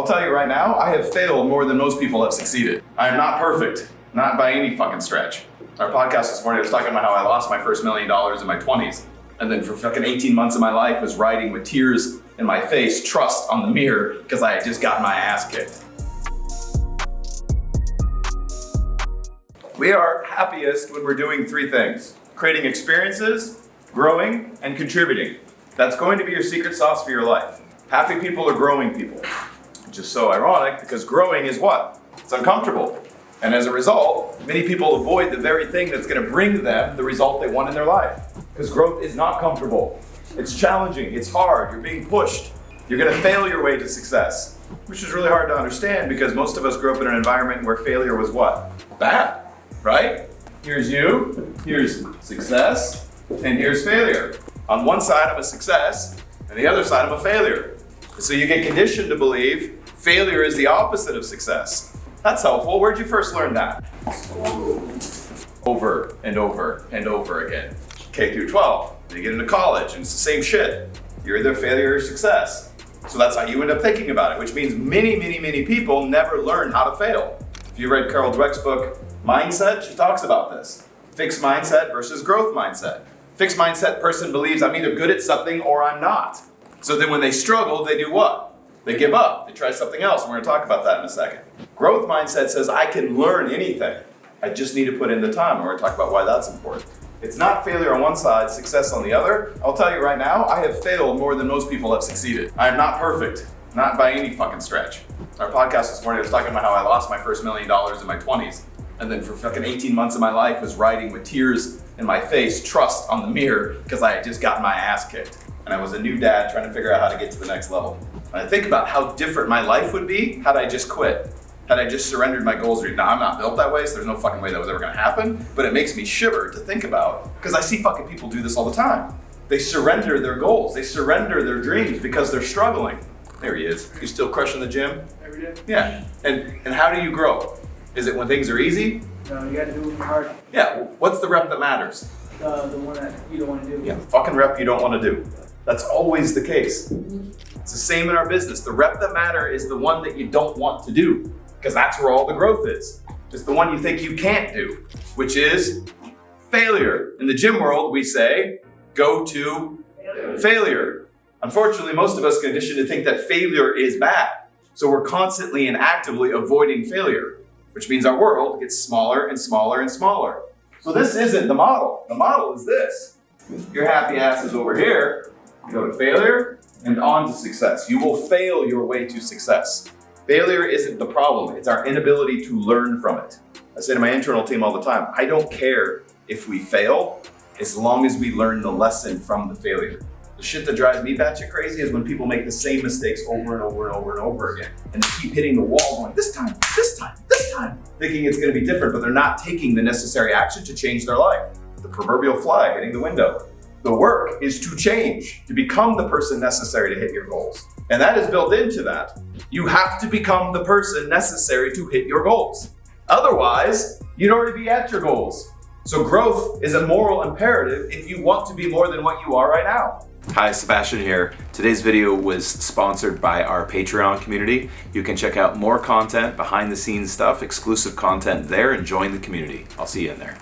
I'll tell you right now, I have failed more than most people have succeeded. I am not perfect, not by any fucking stretch. Our podcast this morning was talking about how I lost my first $1 million in my 20s. And then for fucking 18 months of my life was riding with tears in my face, trust on the mirror, because I had just gotten my ass kicked. We are happiest when we're doing three things: creating experiences, growing, and contributing. That's going to be your secret sauce for your life. Happy people are growing people. Which is so ironic because growing is what? It's uncomfortable. And as a result, many people avoid the very thing that's going to bring them the result they want in their life. Because growth is not comfortable. It's challenging, it's hard, you're being pushed. You're going to fail your way to success, which is really hard to understand because most of us grew up in an environment where failure was what? Bad, right? Here's you, here's success, and here's failure. On one side, I'm a success, and the other side, I'm a failure. So you get conditioned to believe failure is the opposite of success. That's helpful. Where'd you first learn that? Over and over and over again. K through 12. Then you get into college and it's the same shit. You're either failure or success. So that's how you end up thinking about it, which means many people never learn how to fail. If you read Carol Dweck's book, Mindset, she talks about this. Fixed mindset versus growth mindset. Fixed mindset person believes I'm either good at something or I'm not. So then when they struggle, they do what? They give up. They try something else. And we're going to talk about that in a second. Growth mindset says I can learn anything. I just need to put in the time. And we're going to talk about why that's important. It's not failure on one side, success on the other. I'll tell you right now, I have failed more than most people have succeeded. I am not perfect, not by any fucking stretch. Our podcast this morning was talking about how I lost my first $1 million in my 20s. And then for fucking 18 months of my life was riding with tears in my face, trust on the mirror, because I had just gotten my ass kicked. And I was a new dad trying to figure out how to get to the next level. And I think about how different my life would be had I just quit. Had I just surrendered my goals. Now, I'm not built that way, so there's no fucking way that was ever gonna happen. But it makes me shiver to think about, because I see fucking people do this all the time. They surrender their goals. They surrender their dreams because they're struggling. There he is. You still crushing the gym? Every day. Yeah. And how do you grow? Is it when things are easy? No, you gotta do it when you're hard. Yeah. What's the rep that matters? The one that you don't want to do. Yeah, the fucking rep you don't want to do. That's always the case. It's the same in our business. The rep that matter is the one that you don't want to do, because that's where all the growth is. It's the one you think you can't do, which is failure. In the gym world, we say, go to failure. Unfortunately, most of us are conditioned to think that failure is bad. So we're constantly and actively avoiding failure, which means our world gets smaller and smaller and smaller. So this isn't the model. The model is this. Your happy ass is over here. You go to failure and on to success. You will fail your way to success. Failure isn't the problem. It's our inability to learn from it. I say to my internal team all the time, I don't care if we fail as long as we learn the lesson from the failure. The shit that drives me batshit crazy is when people make the same mistakes over and over and over and over again. And they keep hitting the wall going, this time, thinking it's gonna be different, but they're not taking the necessary action to change their life. The proverbial fly hitting the window. The work is to change, to become the person necessary to hit your goals. And that is built into that. You have to become the person necessary to hit your goals. Otherwise, you'd already be at your goals. So growth is a moral imperative if you want to be more than what you are right now. Hi, Sabastian here. Today's video was sponsored by our Patreon community. You can check out more content, behind the scenes stuff, exclusive content there, and join the community. I'll see you in there.